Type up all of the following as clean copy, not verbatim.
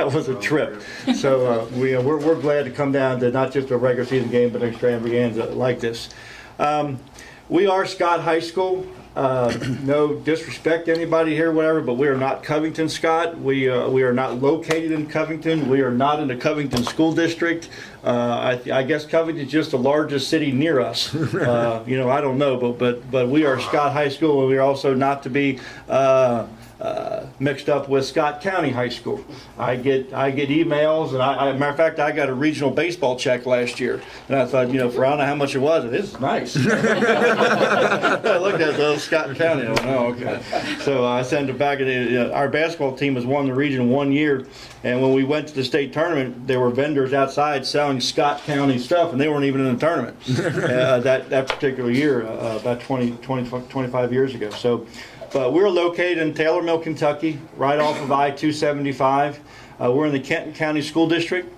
that was a trip. So we're glad to come down to not just a regular season game, but an extravaganza like this. We are Scott High School. No disrespect to anybody here, whatever, but we are not Covington, Scott. We are not located in Covington. We are not in the Covington School District. I guess Covington is just the largest city near us. I don't know, but we are Scott High School, and we are also not to be mixed up with Scott County High School. I get emails, and matter of fact, I got a regional baseball check last year, and I thought, for I don't know how much it was, this is nice. I looked at those Scott County, and I went, oh, okay. So I sent it back. Our basketball team has won the region 1 year, and when we went to the state tournament, there were vendors outside selling Scott County stuff, and they weren't even in the tournament that particular year, about 25 years ago. So. But we're located in Taylor Mill, Kentucky, right off of I-275. We're in the Kenton County School District.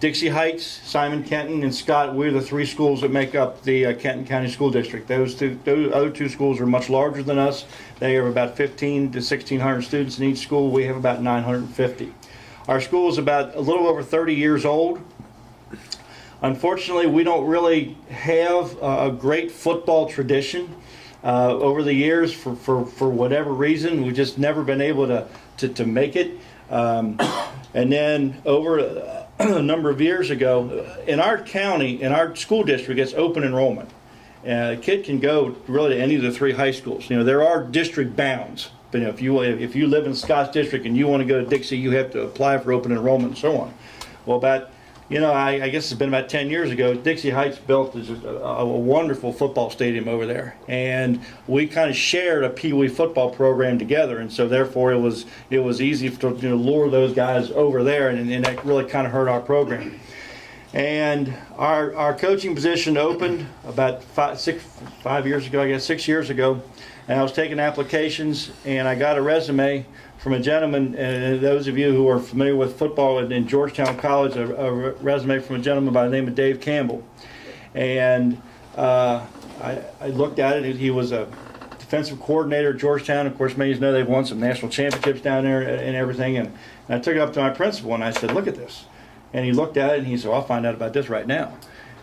Dixie Heights, Simon Kenton, and Scott, we're the three schools that make up the Kenton County School District. Those other two schools are much larger than us. They have about 1,500 to 1,600 students in each school. We have about 950. Our school is about a little over 30 years old. Unfortunately, we don't really have a great football tradition. Over the years, for whatever reason, we've just never been able to make it. And then over a number of years ago, in our county, in our school district, it's open enrollment. A kid can go really to any of the three high schools. There are district bounds. But if you live in Scott's district and you want to go to Dixie, you have to apply for open enrollment and so on. Well, I guess it's been about 10 years ago, Dixie Heights built a wonderful football stadium over there. And we kind of shared a Pee Wee football program together. And so therefore it was easy to lure those guys over there, and that really kind of hurt our program. And our coaching position opened about 6 years ago. And I was taking applications, and I got a resume from a gentleman, and those of you who are familiar with football in Georgetown College, a resume from a gentleman by the name of Dave Campbell. And I looked at it. He was a defensive coordinator at Georgetown. Of course, many of you know they've won some national championships down there and everything. And I took it up to my principal, and I said, look at this. And he looked at it, and he said, well, I'll find out about this right now.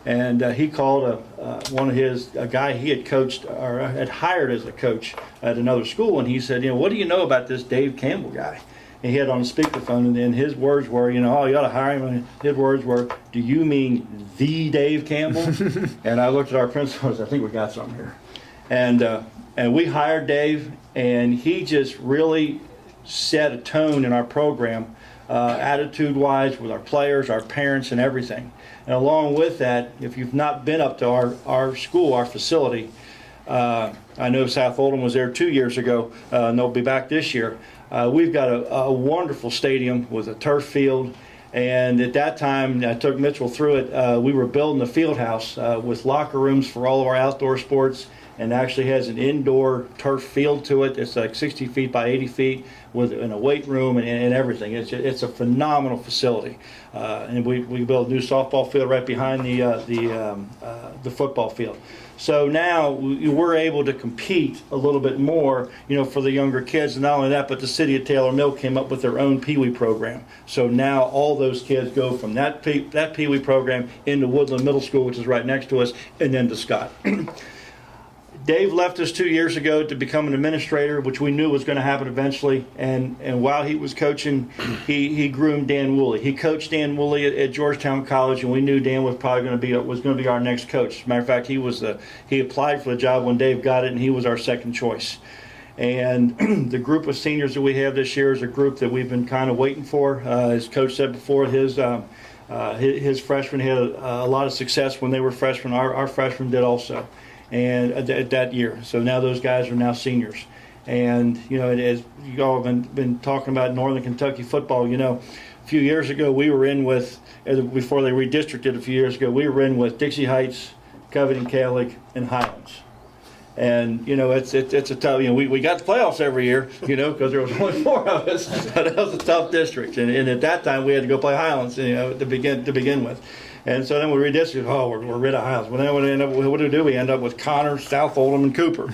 And he called a guy he had coached or had hired as a coach at another school, and he said, what do you know about this Dave Campbell guy? And he had on the speakerphone, and then his words were, oh, you ought to hire him. And his words were, do you mean the Dave Campbell? And I looked at our principal and said, I think we got something here. And we hired Dave, and he just really set a tone in our program, attitude-wise, with our players, our parents, and everything. And along with that, if you've not been up to our school, our facility, I know South Oldham was there 2 years ago, and they'll be back this year. We've got a wonderful stadium with a turf field, and at that time, I took Mitchell through it. We were building a field house with locker rooms for all of our outdoor sports, and actually has an indoor turf field to it. It's like 60 feet by 80 feet in a weight room and everything. It's a phenomenal facility. And we built a new softball field right behind the football field. So now we're able to compete a little bit more, for the younger kids. And not only that, but the city of Taylor Mill came up with their own Pee Wee program. So now all those kids go from that Pee Wee program into Woodland Middle School, which is right next to us, and then to Scott. Dave left us 2 years ago to become an administrator, which we knew was going to happen eventually. And while he was coaching, he groomed Dan Woolley. He coached Dan Woolley at Georgetown College, and we knew Dan was probably going to be our next coach. As a matter of fact, he applied for the job when Dave got it, and he was our second choice. And the group of seniors that we have this year is a group that we've been kind of waiting for. As Coach said before, his freshmen had a lot of success when they were freshmen. Our freshmen did also. And at that year. So now those guys are now seniors. And, as you all have been talking about Northern Kentucky football, a few years ago we were in with, before they redistricted a few years ago, we were in with Dixie Heights, Covington Catholic, and Highlands. And, it's a tough, we got the playoffs every year, because there was only 4 of us. But that was a tough district. And at that time we had to go play Highlands, to begin with. And so then we redistricted. Oh, we're rid of Hiles. Well, then what do? We end up with Connor, South Oldham, and Cooper.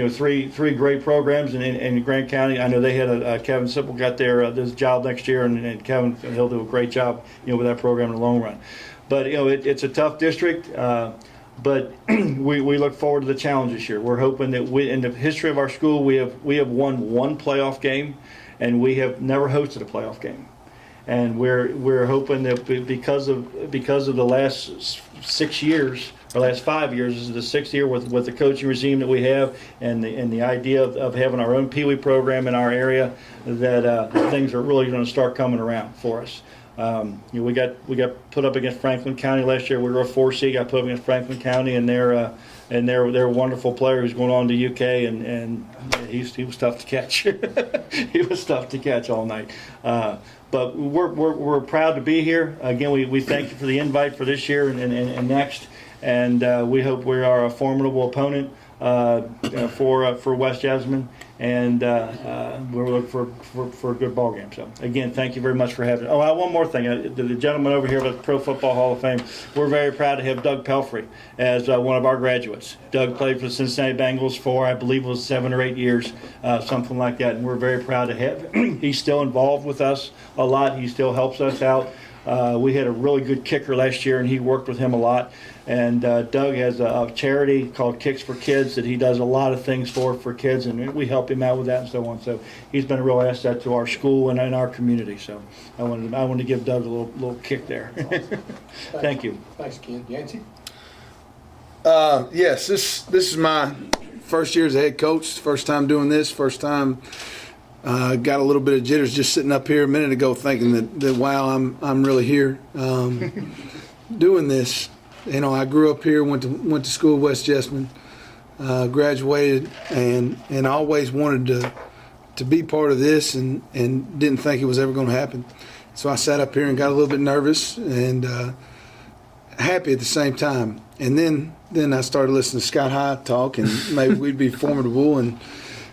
Three great programs in Grant County. I know they had Kevin Sipple got this job next year, and Kevin, he'll do a great job with that program in the long run. But it's a tough district. But we look forward to the challenge this year. We're hoping that in the history of our school, we have won one playoff game, and we have never hosted a playoff game. And we're hoping that because of the last 6 years, or last 5 years, this is the sixth year with the coaching regime that we have, and the idea of having our own Pee Wee program in our area, that things are really going to start coming around for us. We got put up against Franklin County last year. We were a 4 seed. Got put up against Franklin County, and they're a wonderful player who's going on to UK, and he was tough to catch. He was tough to catch all night. But we're proud to be here. Again, we thank you for the invite for this year and next, and we hope we are a formidable opponent for West Jasmine, and we're looking for a good ball game. So again, thank you very much for having. One more thing, the gentleman over here with the Pro Football Hall of Fame, we're very proud to have Doug Pelfrey as one of our graduates. Doug played for the Cincinnati Bengals for, I believe it was 7 or 8 years, something like that, and we're very proud to have him. He's still involved with us a lot. He still helps us out. We had a really good kicker last year, and he worked with him a lot. And Doug has a charity called Kicks for Kids that he does a lot of things for kids, and we help him out with that and so on. So he's been a real asset to our school and in our community. So I wanted to give Doug a little kick there. Awesome. Thank you. Thanks, Ken. Yancey? Yes, this is my first year as a head coach. First time doing this. First time. Got a little bit of jitters just sitting up here a minute ago, thinking that wow, I'm really here doing this. I grew up here, went to school at West Jessamine, graduated, and I always wanted to be part of this, and didn't think it was ever going to happen. So I sat up here and got a little bit nervous and happy at the same time. And then I started listening to Scott High talk, and maybe we'd be formidable,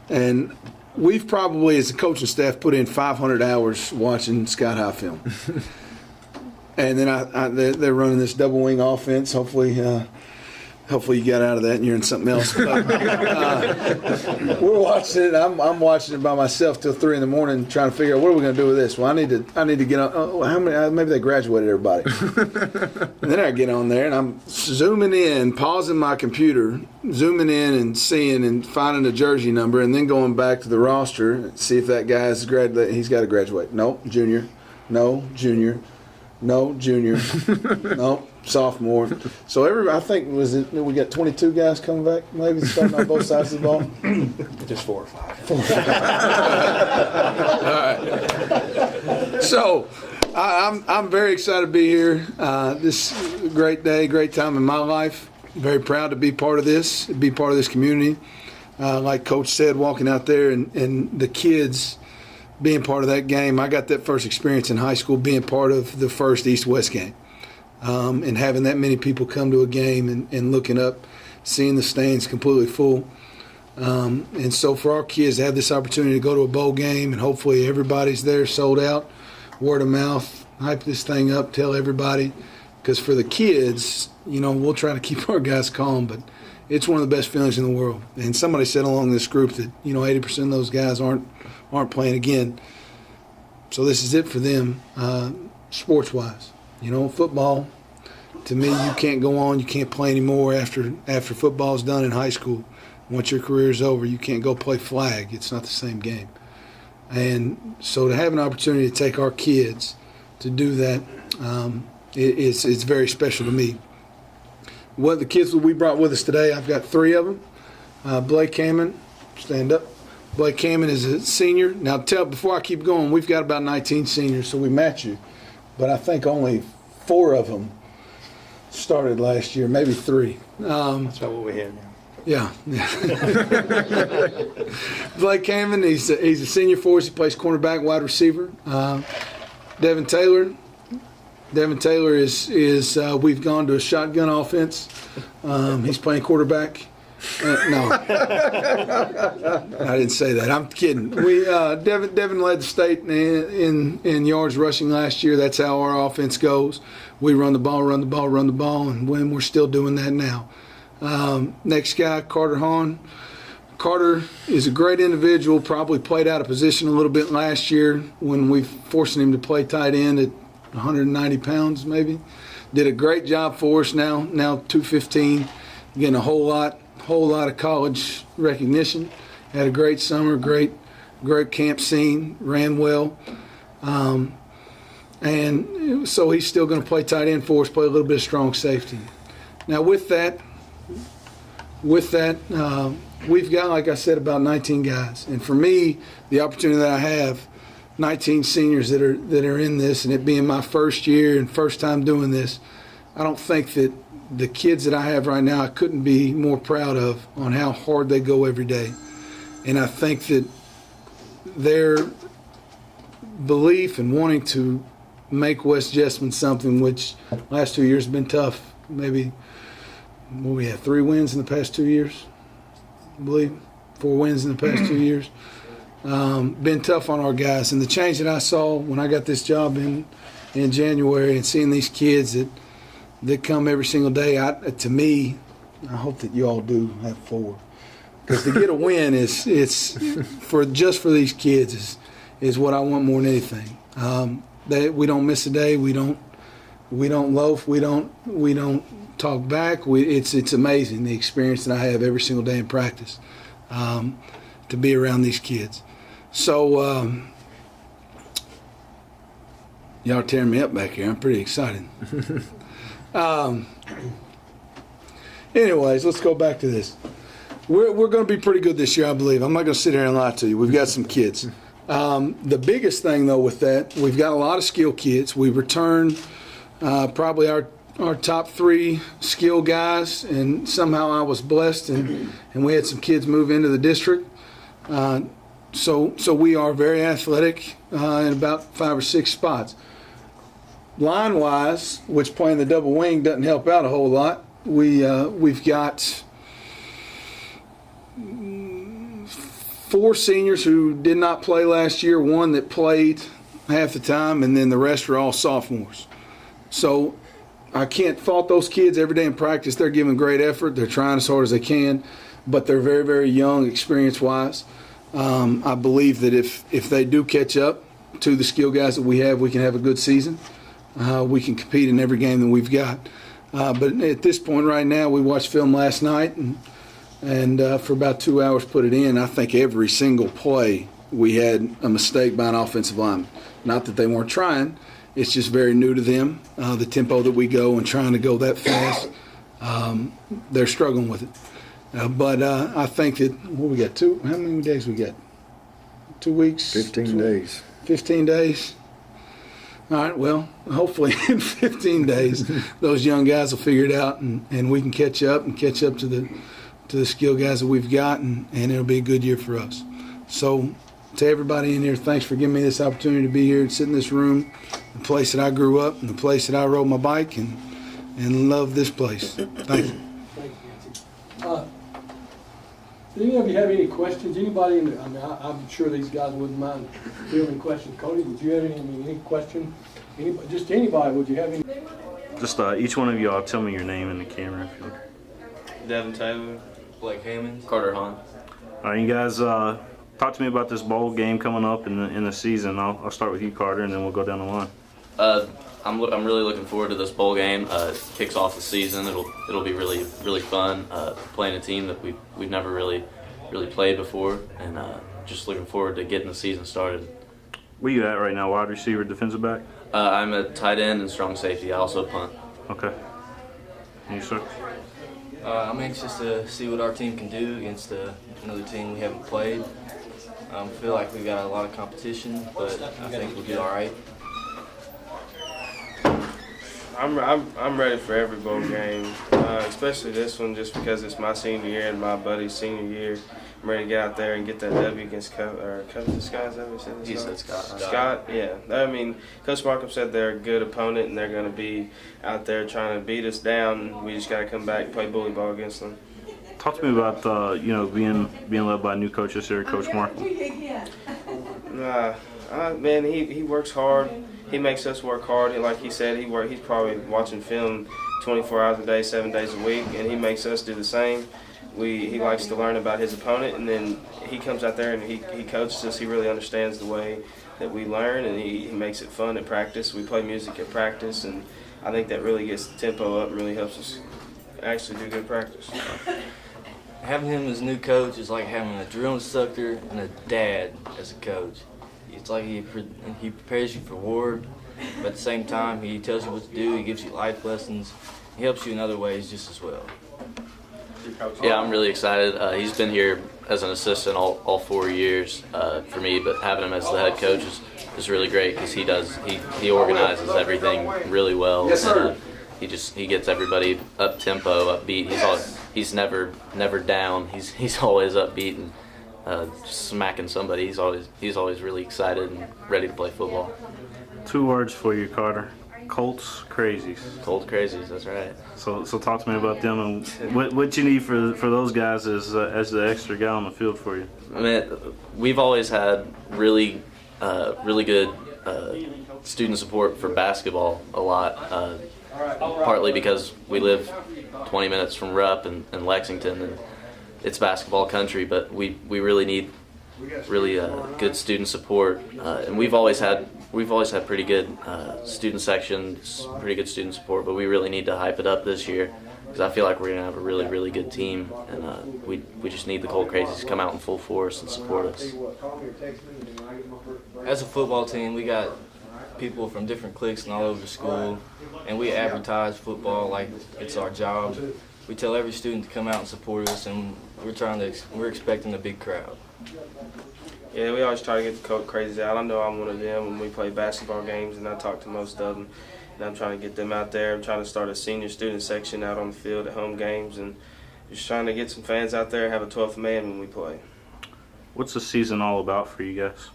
and we've probably, as a coaching staff, put in 500 hours watching Scott High film. And then they're running this double wing offense. Hopefully you got out of that and you're in something else. But, we're watching it. I'm watching it by myself till 3 in the morning, trying to figure out what are we going to do with this. Well, I need to get on. How many? Maybe they graduated everybody. And then I get on there and I'm zooming in, pausing my computer, zooming in and seeing and finding a jersey number, and then going back to the roster and see if that guy's graduated. He's got to graduate. Nope, junior. No, junior. No, junior. No, sophomore. So I think we got 22 guys coming back, maybe starting on both sides of the ball. Just 4 or 5. All right. So I'm very excited to be here. This is a great day, great time in my life. Very proud to be part of this, be part of this community. Like Coach said, walking out there and the kids being part of that game. I got that first experience in high school being part of the first East-West game, and having that many people come to a game and looking up, seeing the stands completely full. And so for our kids to have this opportunity to go to a bowl game and hopefully everybody's there sold out, word of mouth, hype this thing up, tell everybody. Because for the kids, we'll try to keep our guys calm, but it's one of the best feelings in the world. And somebody said along this group that, 80% of those guys aren't playing again. So this is it for them, sports-wise. Football, to me, you can't go on, you can't play anymore after football's done in high school. Once your career's over, you can't go play flag. It's not the same game. And so to have an opportunity to take our kids to do that, it's very special to me. What the kids that we brought with us today, I've got 3 of them. Blake Hammond, stand up. Blake Hammond is a senior. Now, before I keep going, we've got about 19 seniors, so we match you. But I think only 4 of them started last year, maybe 3. That's about what we had now. Yeah. Blake Hammond, he's a senior for us. He plays cornerback, wide receiver. Devin Taylor. Devin Taylor is we've gone to a shotgun offense. He's playing quarterback. No, I didn't say that. I'm kidding. We Devin led the state in yards rushing last year. That's how our offense goes. We run the ball, and when we're still doing that now. Next guy, Carter Hahn. Carter is a great individual. Probably played out of position a little bit last year when we forced him to play tight end at 190 pounds, maybe. Did a great job for us. Now 215, getting a whole lot of college recognition. Had a great summer, great camp scene, ran well. And so he's still going to play tight end for us, play a little bit of strong safety. Now with that, we've got, like I said, about 19 guys. And for me, the opportunity that I have, 19 seniors that are in this, and it being my first year and first time doing this, I don't think that the kids that I have right now, I couldn't be more proud of on how hard they go every day. And I think that their belief and wanting to make West Jessamine something, which last 2 years have been tough. Maybe we had 3 wins in the past 2 years, I believe. 4 wins in the past 2 years. Been tough on our guys. And the change that I saw when I got this job in January and seeing these kids that come every single day, to me, I hope that you all do have 4. Because to get a win it's for these kids is what I want more than anything. We don't miss a day. We don't loaf. We don't talk back. It's amazing the experience that I have every single day in practice to be around these kids. So y'all are tearing me up back here. I'm pretty excited. Anyways, let's go back to this. We're going to be pretty good this year, I believe. I'm not going to sit here and lie to you. We've got some kids. The biggest thing, though, with that, we've got a lot of skill kids. We returned probably our top 3 skill guys, and somehow I was blessed, and we had some kids move into the district. So we are very athletic in about 5 or 6 spots. Line-wise, which playing the double wing doesn't help out a whole lot, we've got 4 seniors who did not play last year, 1 that played half the time, and then the rest are all sophomores. So I can't fault those kids every day in practice. They're giving great effort. They're trying as hard as they can, but they're very, very young experience-wise. I believe that if they do catch up to the skill guys that we can have a good season. We can compete in every game that we've got. But at this point right now, we watched film last night and for about 2 hours put it in. I think every single play we had a mistake by an offensive lineman. Not that they weren't trying. It's just very new to them, the tempo that we go and trying to go that fast. They're struggling with it. But I think that, we got how many days we got? 2 weeks? 15 days. 15 days. All right, well, hopefully in 15 days those young guys will figure it out and we can catch up to the skill guys that we've got, and it'll be a good year for us. So to everybody in here, thanks for giving me this opportunity to be here and sit in this room, the place that I grew up and the place that I rode my bike and love this place. Thank you. Thank you, Nancy. Do any of you have any questions? Anybody? I'm sure these guys wouldn't mind fielding questions. Cody, would you have any question? Anybody, just anybody? Would you have any? Just each one of y'all tell me your name in the camera. If you want. Devin Taylor, Blake Hammond, Carter Hahn. All right, you guys talk to me about this bowl game coming up in the season. I'll start with you, Carter, and then we'll go down the line. I'm really looking forward to this bowl game. It kicks off the season. It'll be really fun playing a team that we've never really played before, and just looking forward to getting the season started. Where you at right now? Wide receiver, defensive back? I'm a tight end and strong safety. I also punt. Okay. And you, sir? I'm anxious to see what our team can do against another team we haven't played. I feel like we've got a lot of competition, but I think we'll do all right. I'm ready for every bowl game, especially this one, just because it's my senior year and my buddy's senior year. I'm ready to get out there and get that W against Coach Scott. Is that what He said Scott. Scott, yeah. I mean, Coach Markham said they're a good opponent and they're going to be out there trying to beat us down. We just got to come back and play bully ball against them. Talk to me about being led by a new coach this year, Coach Mark. Man, he works hard. He makes us work hard. Like he said, he's probably watching film 24 hours a day, 7 days a week, and he makes us do the same. He likes to learn about his opponent, and then he comes out there and he coaches us. He really understands the way that we learn, and he makes it fun at practice. We play music at practice, and I think that really gets the tempo up and really helps us actually do good practice. Having him as new coach is like having a drill instructor and a dad as a coach. It's like he prepares you for war, but at the same time he tells you what to do. He gives you life lessons. He helps you in other ways just as well. Yeah, I'm really excited. He's been here as an assistant all 4 years for me, but having him as the head coach is really great because he organizes everything really well. Yes, sir. And, he gets everybody up tempo, upbeat. He's never down. He's always upbeat and just smacking somebody. He's always really excited and ready to play football. 2 words for you, Carter. Colts Crazies. Cold crazies, that's right. So talk to me about them and what you need for those guys as the extra guy on the field for you. I mean, we've always had really good student support for basketball a lot. Partly because we live 20 minutes from Rupp and Lexington, and it's basketball country. But we really need good student support, and we've always had pretty good student sections, pretty good student support. But we really need to hype it up this year because I feel like we're gonna have a really good team, and we just need the Cold Crazies to come out in full force and support us. As a football team, we got people from different cliques and all over the school, and we advertise football like it's our job. We tell every student to come out and support us, and we're expecting a big crowd. Yeah, we always try to get the Cold Crazies out. I know I'm one of them when we play basketball games, and I talk to most of them. And I'm trying to get them out there. I'm trying to start a senior student section out on the field at home games, and just trying to get some fans out there and have a 12th man when we play. What's the season all about for you guys?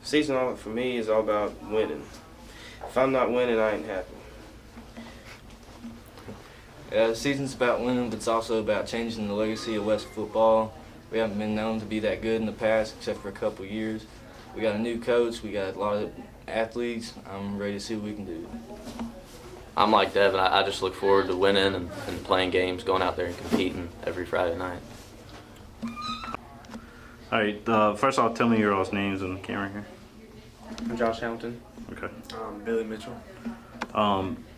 Season for me is all about winning. If I'm not winning, I ain't happy. The season's about winning, but it's also about changing the legacy of West football. We haven't been known to be that good in the past, except for a couple years. We got a new coach. We got a lot of athletes. I'm ready to see what we can do. I'm like Devin. I just look forward to winning and playing games, going out there and competing every Friday night. All right. First off, tell me your all's names on the camera here. I'm Josh Hamilton. Okay. Billy Mitchell.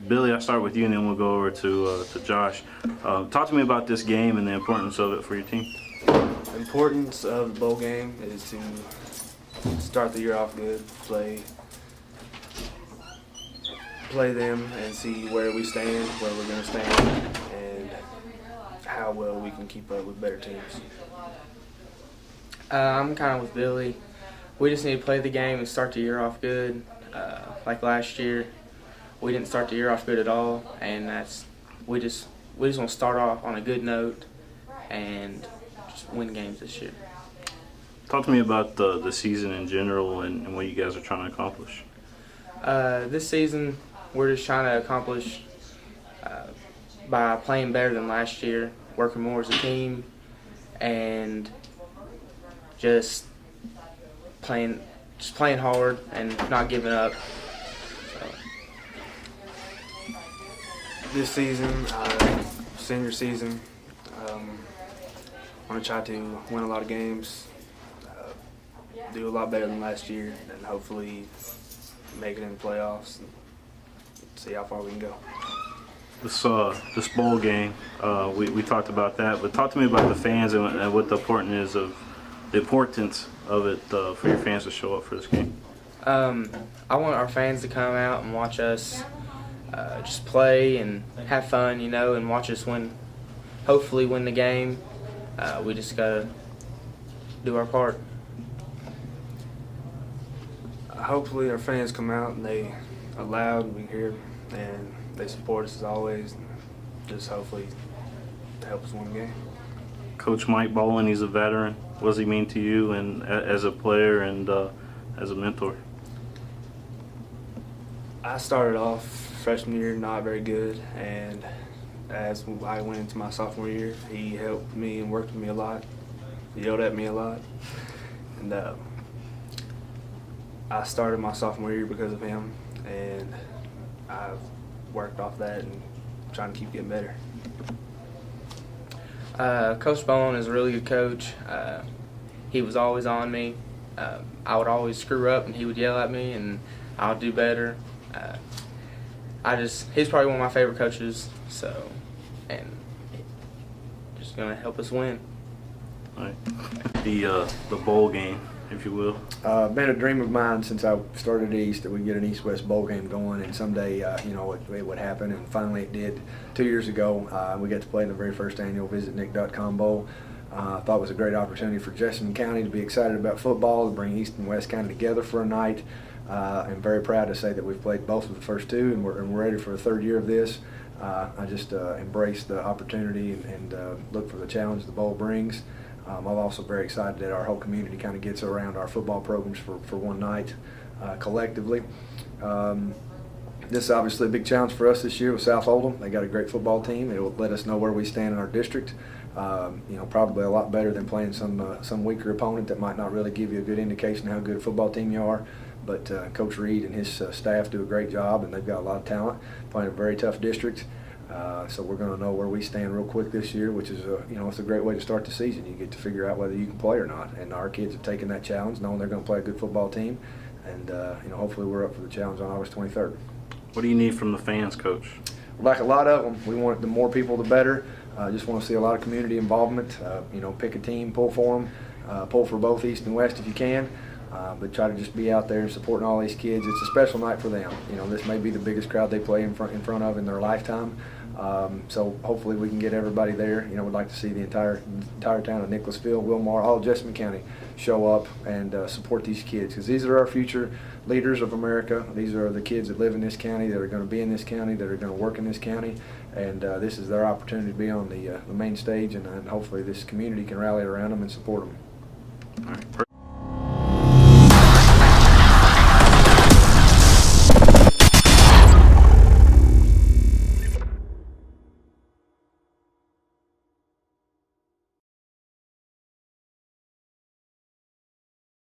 Billy, I'll start with you, and then we'll go over to Josh. Talk to me about this game and the importance of it for your team. The importance of the bowl game is to start the year off good, play them and see where we stand, where we're going to stand, and how well we can keep up with better teams. I'm kind of with Billy. We just need to play the game and start the year off good. Like last year, we didn't start the year off good at all, and we just want to start off on a good note and just win games this year. Talk to me about the season in general and what you guys are trying to accomplish. This season, we're just trying to accomplish by playing better than last year, working more as a team, and just playing hard and not giving up. So. This season, senior season, I want to try to win a lot of games, do a lot better than last year, and hopefully make it in the playoffs and see how far we can go. This bowl game, we talked about that, but talk to me about the fans and what the importance of it for your fans to show up for this game. I want our fans to come out and watch us just play and have fun, and watch us hopefully win the game. We just gotta do our part. Hopefully our fans come out and they are loud and we can hear them, and they support us as always, and just hopefully help us win the game. Coach Mike Bolin, he's a veteran. What does he mean to you and as a player and as a mentor? I started off freshman year not very good, and as I went into my sophomore year. He helped me and worked with me a lot. He yelled at me a lot. And I started my sophomore year because of him, and I've worked off that and trying to keep getting better. Coach Bowen is a really good coach. He was always on me. I would always screw up, and he would yell at me, and I would do better. He's probably one of my favorite coaches. So, and just gonna help us win. All right. The bowl game, if you will. Been a dream of mine since I started East that we get an East-West bowl game going, and someday, it would happen, and finally it did. 2 years ago, we got to play in the very first annual Visitnich.com Bowl. I thought it was a great opportunity for Jessamine County to be excited about football, to bring East and West County together for a night. I'm very proud to say that we've played both of the first two, and we're ready for the third year of this. I just embrace the opportunity and look for the challenge the bowl brings. I'm also very excited that our whole community kind of gets around our football programs for one night collectively. This is obviously a big challenge for us this year with South Oldham. They got a great football team. It will let us know where we stand in our district. Probably a lot better than playing some weaker opponent that might not really give you a good indication how good a football team you are. But Coach Reed and his staff do a great job, and they've got a lot of talent, playing a very tough district. So we're going to know where we stand real quick this year, which is it's a great way to start the season. You get to figure out whether you can play or not, and our kids have taken that challenge, knowing they're going to play a good football team, and hopefully we're up for the challenge on August 23rd. What do you need from the fans, Coach? Like a lot of them, we want the more people, the better. Just want to see a lot of community involvement. Pick a team, pull for them, pull for both East and West if you can. But try to just be out there and supporting all these kids. It's a special night for them. This may be the biggest crowd they play in front of in their lifetime. So hopefully we can get everybody there. We'd like to see the entire town of Nicholasville, Wilmar, all of Jessamine County show up and support these kids, because these are our future leaders of America. These are the kids that live in this county, that are going to be in this county, that are going to work in this county, and this is their opportunity to be on the main stage, and hopefully this community can rally around them and support them. All right.